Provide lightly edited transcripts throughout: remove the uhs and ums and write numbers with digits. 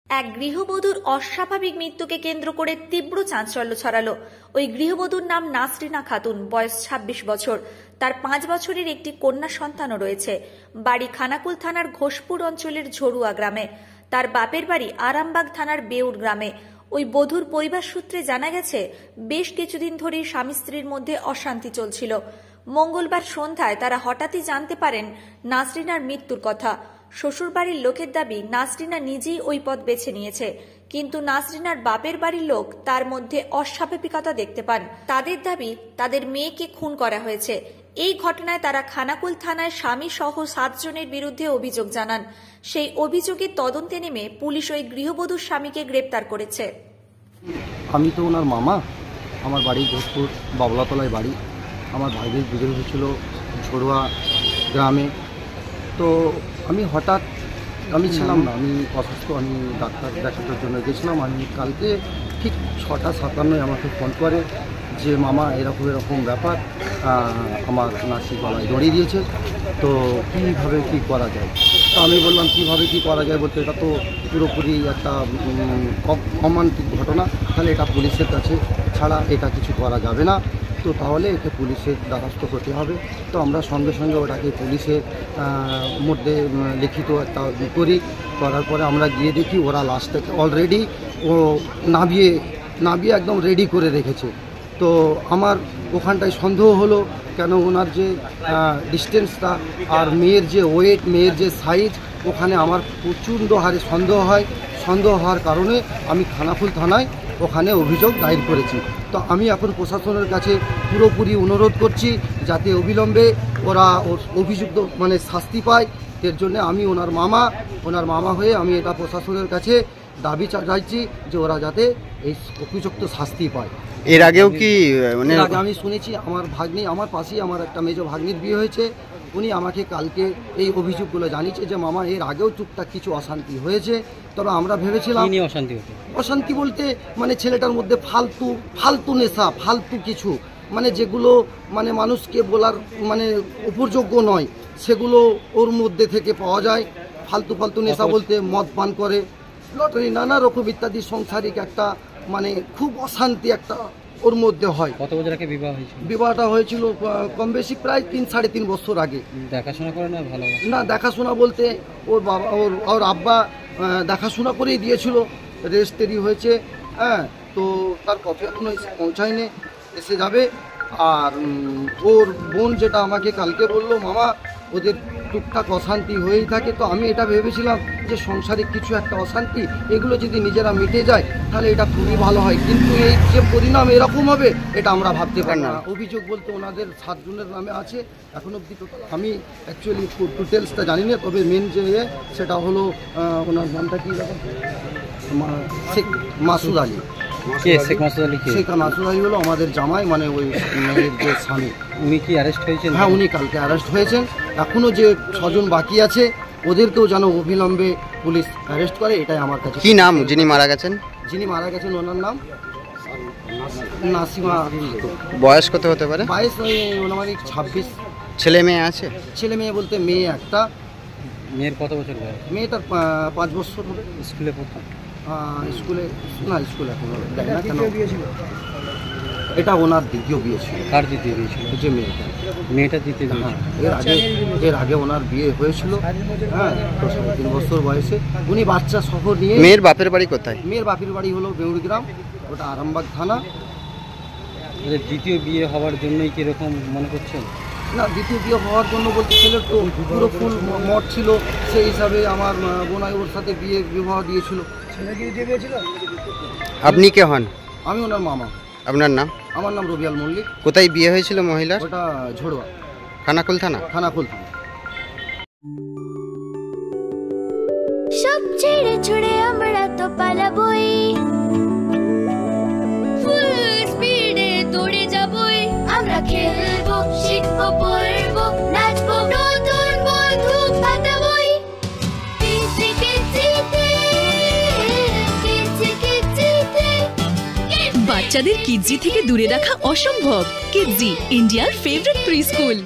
এক গৃহবধূর অস্বাভাবিক মৃত্যুকে কেন্দ্র করে তীব্র চাঞ্চল্য ছড়ালো। ওই গৃহবধূর নাম নাসরিনা খাতুন, বয়স 26 বছর। তার 5 বছরের একটি কন্যা সন্তানও রয়েছে। বাড়ি খানাকুল থানার ঘোষপুর অঞ্চলের ঝড়ুয়া গ্রামে। তার বাপের বাড়ি আরামবাগ থানার বেউর গ্রামে। ওই বধূর পরিবার সূত্রে জানা গেছে, বেশ কিছুদিন ধরেই স্বামী স্ত্রীর মধ্যে অশান্তি চলছিল। মঙ্গলবার সন্ধ্যায় তারা হঠাৎই জানতে পারেন নাসরিনার মৃত্যুর কথা। শ্বশুরবাড়ির লোকের দাবি, নাসরিনা নিজেই ওই পথ বেছে নিয়েছে, কিন্তু নাসরিনার বাপের বাড়ির লোক তার মধ্যে অস্বাভাবিকতা দেখতে পান। তাদের দাবি, তাদের মেয়েকে খুন করা হয়েছে। এই ঘটনায় তারা খানাকুল থানায় স্বামী সহ 7 জনের বিরুদ্ধে অভিযোগ জানান। সেই অভিযোগের তদন্তে নেমে পুলিশ ওই গৃহবধূর স্বামীকে গ্রেপ্তার করেছে। আমি তো ওনার মামা। আমার বাড়ি ঘোষপুর বাবলাতলায় বাড়ি। আমার ভাইদের বিয়ে হয়েছিল ঝড়ুয়া গ্রামে। তো আমি ছিলাম না, আমি অসুস্থ, আমি ডাক্তার দেখানোর জন্য গেছিলাম। আমি কালকে ঠিক 6:57 আমাকে ফোন করে যে মামা এরকম ব্যাপার, আমার নাসি গলায় দড়ি দিয়েছে, তো কীভাবে কী করা যায়। তো আমি বললাম কীভাবে কী করা যায় বলতে, এটা তো পুরোপুরি একটা অমান্তিক ঘটনা, তাহলে এটা পুলিশের কাছে ছাড়া এটা কিছু করা যাবে না, তো তাহলে একে পুলিশের দ্বারস্থ করতে হবে। তো আমরা সঙ্গে সঙ্গে ওটাকে পুলিশের মধ্যে লিখিত একটা করার পরে আমরা গিয়ে দেখি ওরা লাস্টটাকে অলরেডি ও নাবিয়ে একদম রেডি করে রেখেছে। তো আমার ওখানটায় সন্দেহ হলো, কেন ওনার যে ডিস্টেন্সটা আর মেয়ের যে ওয়েট, মেয়ের যে সাইজ, ওখানে আমার প্রচণ্ড হারে সন্দেহ হওয়ার কারণে আমি খানাকুল থানায় ওখানে অভিযোগ দায়ের করেছি। তো আমি এখন প্রশাসনের কাছে পুরোপুরি অনুরোধ করছি যাতে অবিলম্বে ওরা অভিযুক্ত শাস্তি পায়। এর জন্য আমি ওনার মামা হয়ে আমি এটা প্রশাসনের কাছে দাবি চাইছি যে ওরা যাতে এই উপযুক্ত শাস্তি পায়। এর আগেও কি আমি শুনেছি আমার পাশেই আমার একটা মেজো ভাগ্নির বিয়ে হয়েছে। উনি আমাকে কালকে এই অভিযোগগুলো জানিয়েছে যে মামা এর আগেও টুকটাক কিছু অশান্তি হয়েছে। তবে আমরা ভেবেছিলাম অশান্তি বলতে ছেলেটার মধ্যে ফালতু নেশা, ফালতু কিছু যেগুলো মানুষকে বলার উপযোগ্য নয়, সেগুলো ওর মধ্যে থেকে পাওয়া যায়। ফালতু নেশা বলতে মদ পান করে, লটারি, নানা রকম ইত্যাদি সাংসারিক একটা খুব অশান্তি একটা ওর মধ্যে হয়। কত বছর আগে বিবাহটা হয়েছিল? কম বেশি প্রায় 3-3.5 বছর আগে। দেখাশোনা করে না? ভালো না, দেখাশোনা বলতে ওর বাবা ওর আব্বা দেখাশোনা করেই দিয়েছিল। রেজিস্ট্রি হয়েছে, হ্যাঁ, তো তার কপি এখনো পৌঁছায়নি, এসে যাবে। আর ওর বোন যেটা আমাকে কালকে বললো, মামা ওদের টুকটাক অশান্তি হয়েই থাকে। তো আমি এটা ভেবেছিলাম যে সংসারিক কিছু একটা অশান্তি, এগুলো যদি নিজেরা মিটে যায় তাহলে এটা খুবই ভালো হয়, কিন্তু এই যে পরিণাম এরকম হবে এটা আমরা ভাবতে পারি না। অভিযোগ বলতে ওনাদের 7 জনের নামে আছে এখন অব্দি। আমি অ্যাকচুয়ালি ডিটেলসটা জানি না, তবে মেন যে সেটা হলো ওনার নামটা কি, শেখ মাসুদ আলী। শেখ মাসুদ আলী হলো আমাদের জামাই, ওই মেয়ের যে স্বামী। উনি কি অ্যারেস্ট হয়েছেন? হ্যাঁ, উনি কালকে অ্যারেস্ট হয়েছেন। এখনও যে 6 জন বাকি আছে ওদেরকেও যেন অবিলম্বে পুলিশ অ্যারেস্ট করে, এটাই আমার কাছে। কি নাম যিনি মারা গেছেন? ওনার নাম নাসিমা। বয়স কত হতে পারে? বয়স ওনার 26। ছেলে মেয়ে আছে? ছেলে মেয়ে বলতে মেয়ে একটা। মেয়ের কত বছর বয়স? মেয়েটার 5 বছর হবে। স্কুলে পড়তো? স্কুলে এখন দেয় না। কেন? এটা ওনার দ্বিতীয় বিয়ে ছিল। কার দ্বিতীয় বিয়ে ছিল? যে মেয়েটা দ্বিতীয় বিয়ে। এর আগে ওনার বিয়ে হয়েছিল, হ্যাঁ, 3 বছর বয়সে। উনি বাচ্চা সহ নিয়ে। মেয়ের বাপের বাড়ি কোথায়? মেয়ের বাপের বাড়ি হলো বেউর গ্রাম, ওটা আরামবাগ থানা। দ্বিতীয় বিয়ে হওয়ার জন্যই কিরকম মনে করছেন? না, দ্বিতীয় বিয়ে হওয়ার জন্য বলতে ছেলের তো পুরো ফুল মত ছিল, সেই হিসাবে আমার বোনাই ওর সাথে বিবাহ দিয়েছিল। আপনি কে হন? আমি ওনার মামা। আপনার নাম? আমার নাম রবিয়াল মল্লিক। কোথায় বিয়ে হয়েছিল মহিলার? ওটা ঝড়ুয়া, খানাকুল থানা। সব ছেড়ে ছুড়ে আমরা তো পালাবই, ফুল স্পিডে দৌড়ে যাবই। আমরা খেলবো, শিখবো, পড়বো, নাচবো, নতুন বন্ধু পাতাবই। বাচ্চাদের কিডজি থেকে দূরে রাখা অসম্ভব। কিডজি, ইন্ডিয়ার ফেভারিট প্রি স্কুল।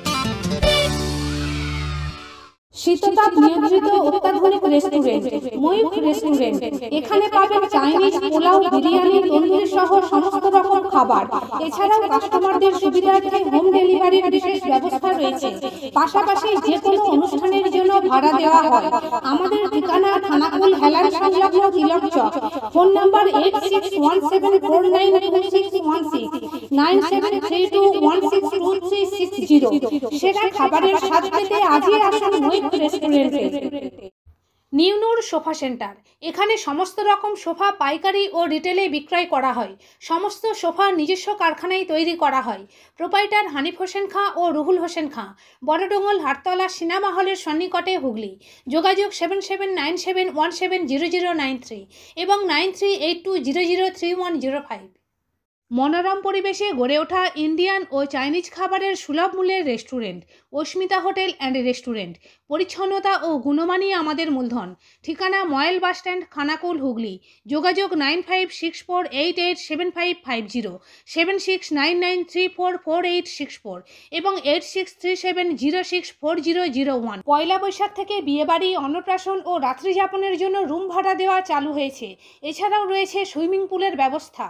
শীততাপ নিয়ন্ত্রিত অত্যাধুনিক রেস্টুরেন্ট ময়ূখ রেস্টুরেন্ট। এখানে পাবেন চাইনিজ, পোলাও, বিরিয়ানি, তন্দুরি সহ সমস্ত রকম খাবার। এছাড়াও কাস্টমারদের সুবিধার্থে হোম ডেলিভারির বিশেষ ব্যবস্থা রয়েছে। পাশাপাশি যে কোনো অনুষ্ঠানের জন্য ভাড়া দেওয়া হয়। আমাদের ঠিকানা খানাকুল হেলান সংলগ্ন তিলক চক। Phone number 8617492616 9732162360। সেরা খাবারের স্বাদ পেতে আজই আসুন ময়ূখ রেস্টুরেন্টে। নিউনুর সোফা সেন্টার। এখানে সমস্ত রকম সোফা পাইকারি ও রিটেলে বিক্রয় করা হয়। সমস্ত সোফা নিজস্ব কারখানায় তৈরি করা হয়। প্রোপাইটার হানিফ হোসেন খাঁ ও রুহুল হোসেন খাঁ, বড়ডোঙ্গল হাটতলা সিনেমা হলের সন্নিকটে, হুগলি। যোগাযোগ 7797170093 এবং 9382003105। মনোরম পরিবেশে গড়ে ওঠা ইন্ডিয়ান ও চাইনিজ খাবারের সুলভ মূল্যের restaurant Asmita hotel and restaurant. পরিচ্ছন্নতা ও গুণমানই আমাদের মূলধন। ঠিকানা ময়েল বাসস্ট্যান্ড, খানাকুল, হুগলি। যোগাযোগ 9564887550, 7699344864 এবং 8637064001। পয়লা বৈশাখ থেকে বিয়েবাড়ি, অন্নপ্রাশন ও রাত্রিযাপনের জন্য রুম ভাড়া দেওয়া চালু হয়েছে। এছাড়াও রয়েছে সুইমিং পুলের ব্যবস্থা।